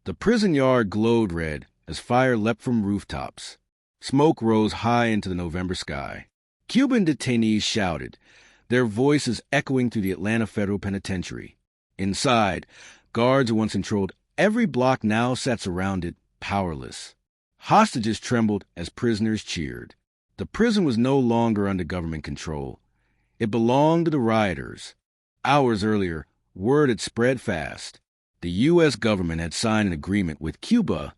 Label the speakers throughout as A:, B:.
A: The prison yard glowed red as fire leapt from rooftops. Smoke rose high into the November sky. Cuban detainees shouted, their voices echoing through the Atlanta Federal Penitentiary. Inside, guards who once controlled every block now sat surrounded, powerless. Hostages trembled as prisoners cheered. The prison was no longer under government control. It belonged to the rioters. Hours earlier, word had spread fast. The U.S. government had signed an agreement with Cuba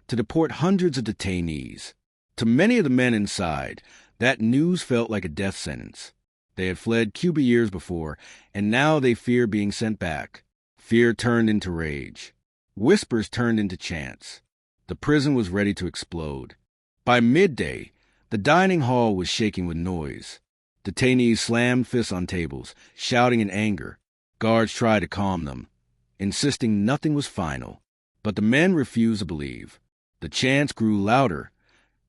A: to deport hundreds of detainees. To many of the men inside, that news felt like a death sentence. They had fled Cuba years before, and now they feared being sent back. Fear turned into rage. Whispers turned into chants. The prison was ready to explode. By midday, the dining hall was shaking with noise. Detainees slammed fists on tables, shouting in anger. Guards tried to calm them, insisting nothing was final. But the men refused to believe. The chants grew louder.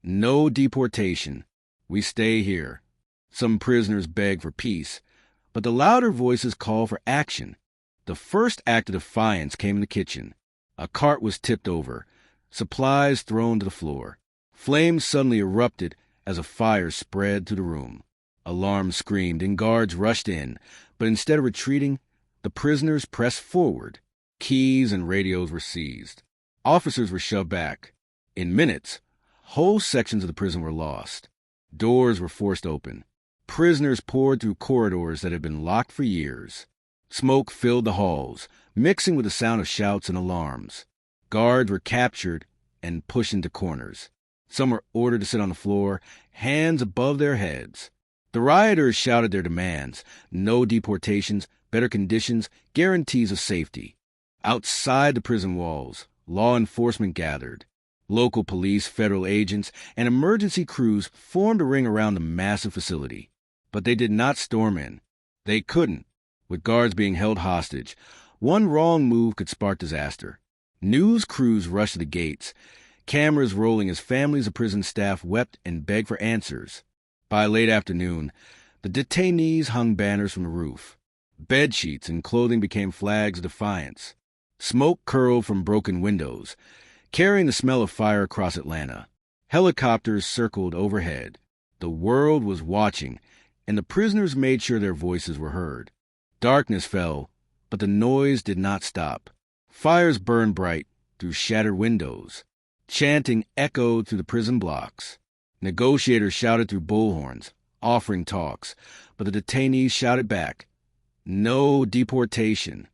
A: No deportation. We stay here. Some prisoners begged for peace, but the louder voices called for action. The first act of defiance came in the kitchen. A cart was tipped over, supplies thrown to the floor. Flames suddenly erupted as a fire spread through the room. Alarms screamed and guards rushed in, but instead of retreating, the prisoners pressed forward. Keys and radios were seized. Officers were shoved back. In minutes, whole sections of the prison were lost. Doors were forced open. Prisoners poured through corridors that had been locked for years. Smoke filled the halls, mixing with the sound of shouts and alarms. Guards were captured and pushed into corners. Some were ordered to sit on the floor, hands above their heads. The rioters shouted their demands: no deportations, better conditions, guarantees of safety. Outside the prison walls, law enforcement gathered. Local police, federal agents, and emergency crews formed a ring around the massive facility. But they did not storm in. They couldn't. With guards being held hostage, one wrong move could spark disaster. News crews rushed to the gates, cameras rolling as families of prison staff wept and begged for answers. By late afternoon, the detainees hung banners from the roof. Bed sheets and clothing became flags of defiance. Smoke curled from broken windows, carrying the smell of fire across Atlanta. Helicopters circled overhead. The world was watching, and the prisoners made sure their voices were heard. Darkness fell, but the noise did not stop. Fires burned bright through shattered windows. Chanting echoed through the prison blocks. Negotiators shouted through bullhorns, offering talks, but the detainees shouted back, "No deportation."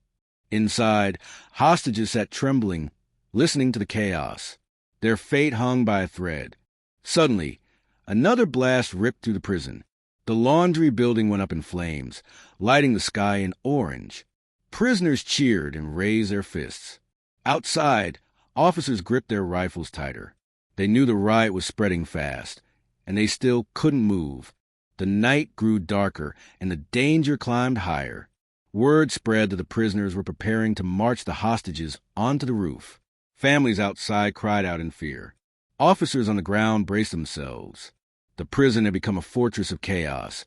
A: Inside, hostages sat trembling, listening to the chaos. Their fate hung by a thread. Suddenly, another blast ripped through the prison. The laundry building went up in flames, lighting the sky in orange. Prisoners cheered and raised their fists. Outside, officers gripped their rifles tighter. They knew the riot was spreading fast, and they still couldn't move. The night grew darker, and the danger climbed higher. Word spread that the prisoners were preparing to march the hostages onto the roof. Families outside cried out in fear. Officers on the ground braced themselves. The prison had become a fortress of chaos,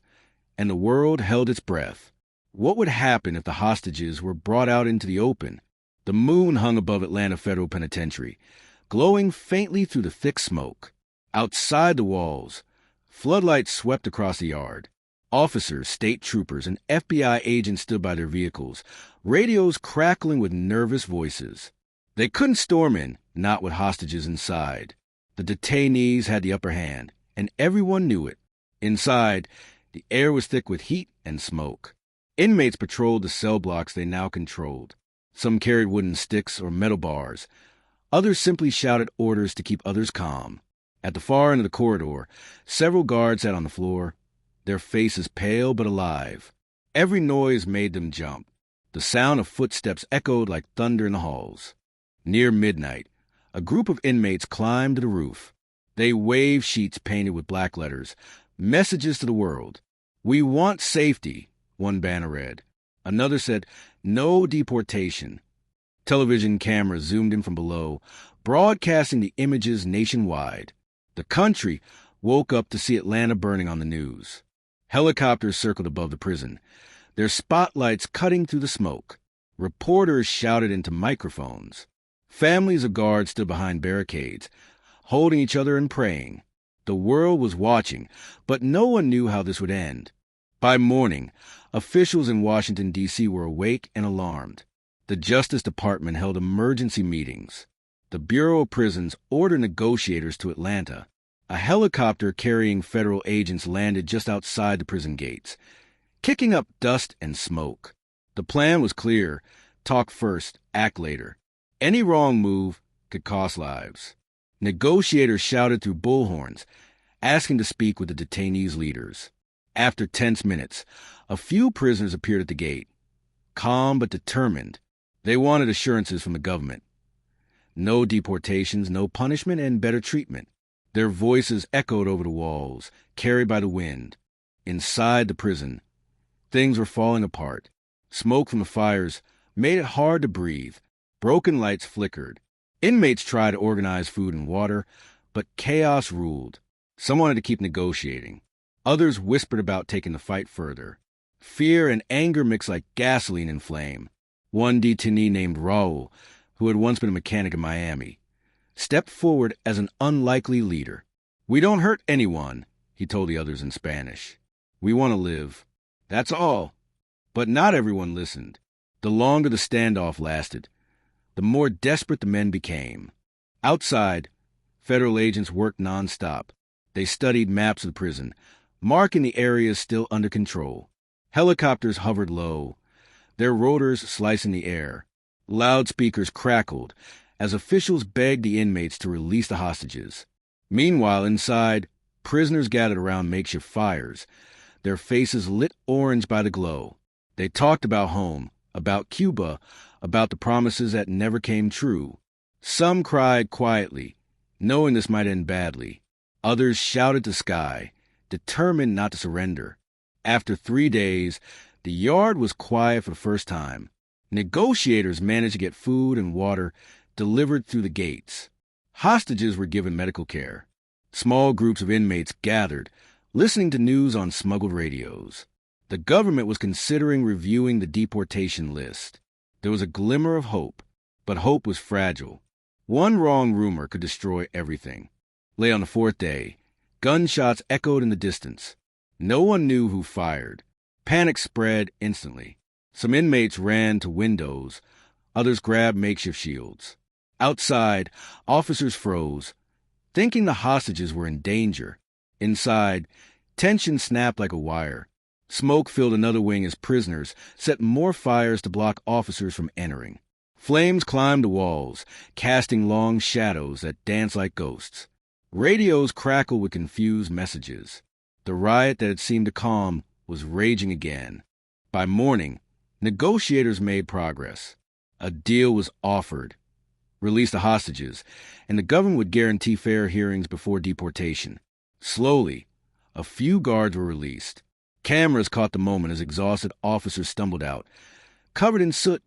A: and the world held its breath. What would happen if the hostages were brought out into the open? The moon hung above Atlanta Federal Penitentiary, glowing faintly through the thick smoke. Outside the walls, floodlights swept across the yard. Officers, state troopers, and FBI agents stood by their vehicles, radios crackling with nervous voices. They couldn't storm in, not with hostages inside. The detainees had the upper hand, and everyone knew it. Inside, the air was thick with heat and smoke. Inmates patrolled the cell blocks they now controlled. Some carried wooden sticks or metal bars. Others simply shouted orders to keep others calm. At the far end of the corridor, several guards sat on the floor, their faces pale but alive. Every noise made them jump. The sound of footsteps echoed like thunder in the halls. Near midnight, a group of inmates climbed to the roof. They waved sheets painted with black letters, messages to the world. "We want safety," one banner read. Another said, "No deportation." Television cameras zoomed in from below, broadcasting the images nationwide. The country woke up to see Atlanta burning on the news. Helicopters circled above the prison, their spotlights cutting through the smoke. Reporters shouted into microphones. Families of guards stood behind barricades, holding each other and praying. The world was watching, but no one knew how this would end. By morning, officials in Washington, D.C. were awake and alarmed. The Justice Department held emergency meetings. The Bureau of Prisons ordered negotiators to Atlanta. A helicopter carrying federal agents landed just outside the prison gates, kicking up dust and smoke. The plan was clear: talk first, act later. Any wrong move could cost lives. Negotiators shouted through bullhorns, asking to speak with the detainees' leaders. After tense minutes, a few prisoners appeared at the gate. Calm but determined, they wanted assurances from the government. No deportations, no punishment, and better treatment. Their voices echoed over the walls, carried by the wind. Inside the prison, things were falling apart. Smoke from the fires made it hard to breathe. Broken lights flickered. Inmates tried to organize food and water, but chaos ruled. Some wanted to keep negotiating. Others whispered about taking the fight further. Fear and anger mixed like gasoline and flame. One detainee named Raul, who had once been a mechanic in Miami, stepped forward as an unlikely leader. "We don't hurt anyone," he told the others in Spanish. "We want to live. That's all." But not everyone listened. The longer the standoff lasted, the more desperate the men became. Outside, federal agents worked nonstop. They studied maps of the prison, marking the areas still under control. Helicopters hovered low, their rotors slicing the air. Loudspeakers crackled as officials begged the inmates to release the hostages. Meanwhile, inside, prisoners gathered around makeshift fires, their faces lit orange by the glow. They talked about home, about Cuba, about the promises that never came true. Some cried quietly, knowing this might end badly. Others shouted to sky, determined not to surrender. After 3 days, the yard was quiet for the first time. Negotiators managed to get food and water delivered through the gates. Hostages were given medical care. Small groups of inmates gathered, listening to news on smuggled radios. The government was considering reviewing the deportation list. There was a glimmer of hope, but hope was fragile. One wrong rumor could destroy everything. Late on the 4th day, gunshots echoed in the distance. No one knew who fired. Panic spread instantly. Some inmates ran to windows. Others grabbed makeshift shields. Outside, officers froze, thinking the hostages were in danger. Inside, tension snapped like a wire. Smoke filled another wing as prisoners set more fires to block officers from entering. Flames climbed the walls, casting long shadows that danced like ghosts. Radios crackled with confused messages. The riot that had seemed to calm was raging again. By morning, negotiators made progress. A deal was offered. Release the hostages, and the government would guarantee fair hearings before deportation. Slowly, a few guards were released. Cameras caught the moment as exhausted officers stumbled out, covered in soot,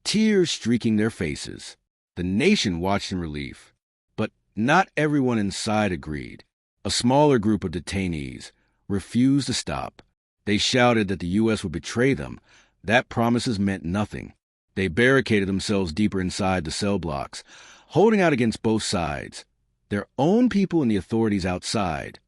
A: tears streaking their faces. The nation watched in relief. But not everyone inside agreed. A smaller group of detainees refused to stop. They shouted that the U.S. would betray them, that promises meant nothing. They barricaded themselves deeper inside the cell blocks, holding out against both sides, their own people and the authorities outside.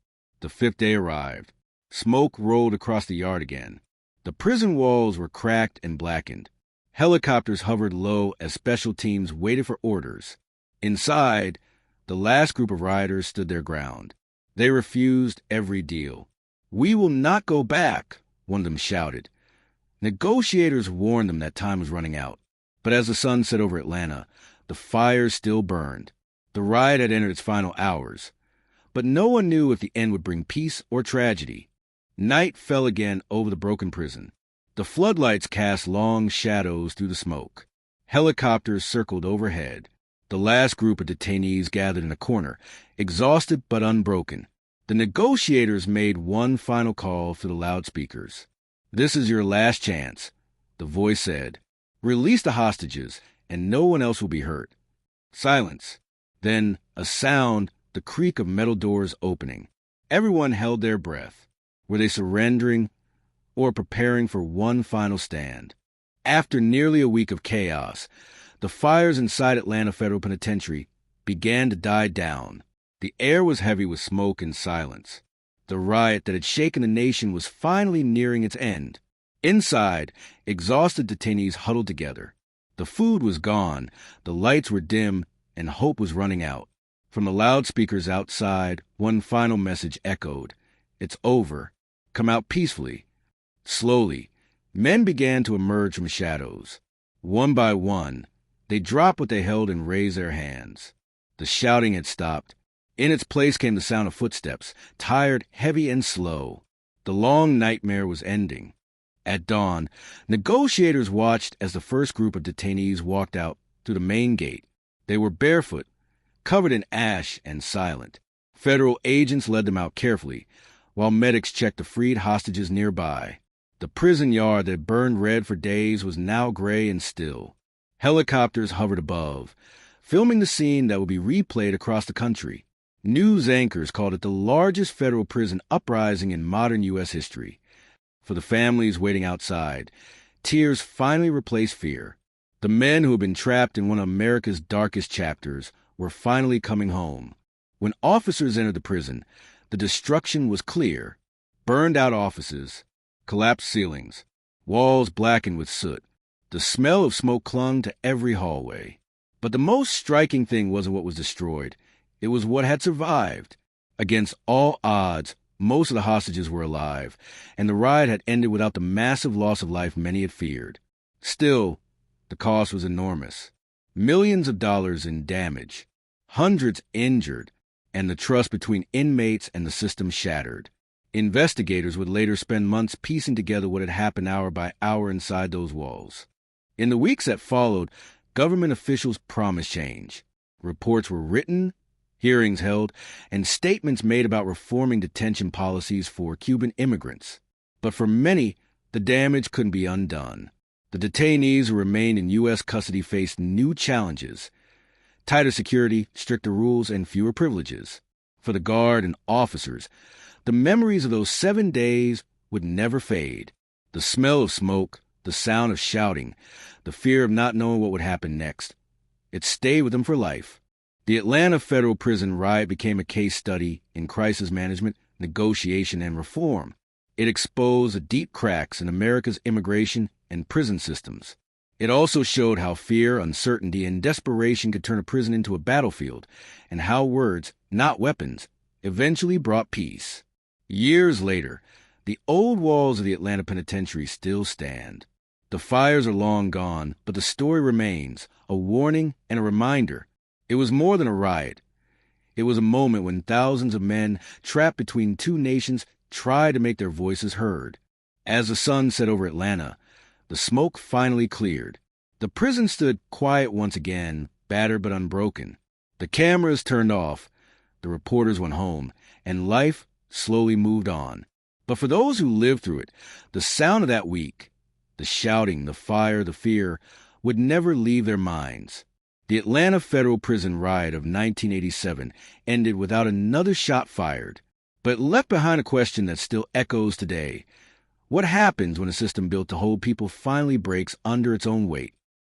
A: The 5th day arrived. Smoke rolled across the yard again. The prison walls were cracked and blackened. Helicopters hovered low as special teams waited for orders. Inside, the last group of rioters stood their ground. They refused every deal. "We will not go back," one of them shouted. Negotiators warned them that time was running out. But as the sun set over Atlanta, the fires still burned. The riot had entered its final hours. But no one knew if the end would bring peace or tragedy. Night fell again over the broken prison. The floodlights cast long shadows through the smoke. Helicopters circled overhead. The last group of detainees gathered in a corner, exhausted but unbroken. The negotiators made one final call through the loudspeakers. "This is your last chance," the voice said. "Release the hostages, and no one else will be hurt." Silence. Then a sound, the creak of metal doors opening. Everyone held their breath. Were they surrendering or preparing for one final stand? After nearly a week of chaos, The fires inside Atlanta Federal Penitentiary began to die down. The air was heavy with smoke and silence. The riot that had shaken the nation was finally nearing its end. Inside, exhausted detainees huddled together. The food was gone, the lights were dim, and hope was running out. From the loudspeakers outside, one final message echoed. It's over. Come out peacefully. Slowly, men began to emerge from shadows. One by one, they dropped what they held and raised their hands. The shouting had stopped. In its place came the sound of footsteps, tired, heavy, and slow. The long nightmare was ending. At dawn, negotiators watched as the first group of detainees walked out through the main gate. They were barefoot, covered in ash, and silent. Federal agents led them out carefully, while medics checked the freed hostages nearby. The prison yard that burned red for days was now gray and still. Helicopters hovered above, filming the scene that would be replayed across the country. News anchors called it the largest federal prison uprising in modern U.S. history. For the families waiting outside, tears finally replaced fear. The men who had been trapped in one of America's darkest chapters were finally coming home. When officers entered the prison, the destruction was clear. Burned-out offices, collapsed ceilings, walls blackened with soot. The smell of smoke clung to every hallway. But the most striking thing wasn't what was destroyed. It was what had survived. Against all odds, most of the hostages were alive, and the riot had ended without the massive loss of life many had feared. Still, the cost was enormous. Millions of dollars in damage, hundreds injured, and the trust between inmates and the system shattered. Investigators would later spend months piecing together what had happened hour by hour inside those walls. In the weeks that followed, government officials promised change. Reports were written, hearings held, and statements made about reforming detention policies for Cuban immigrants. But for many, the damage couldn't be undone. The detainees who remained in U.S. custody faced new challenges: tighter security, stricter rules, and fewer privileges. For the guard and officers, the memories of those 7 days would never fade. The smell of smoke, the sound of shouting, the fear of not knowing what would happen next. It stayed with them for life. The Atlanta Federal Prison Riot became a case study in crisis management, negotiation, and reform. It exposed the deep cracks in America's immigration and prison systems. It also showed how fear, uncertainty, and desperation could turn a prison into a battlefield, and how words, not weapons, eventually brought peace. Years later, the old walls of the Atlanta Penitentiary still stand. The fires are long gone, but the story remains, a warning and a reminder. It was more than a riot. It was a moment when thousands of men, trapped between two nations, tried to make their voices heard. As the sun set over Atlanta, the smoke finally cleared. The prison stood quiet once again, battered but unbroken. The cameras turned off, the reporters went home, and life slowly moved on. But for those who lived through it, the sound of that week, the shouting, the fire, the fear, would never leave their minds. The Atlanta Federal Prison Riot of 1987 ended without another shot fired, but left behind a question that still echoes today. What happens when a system built to hold people finally breaks under its own weight?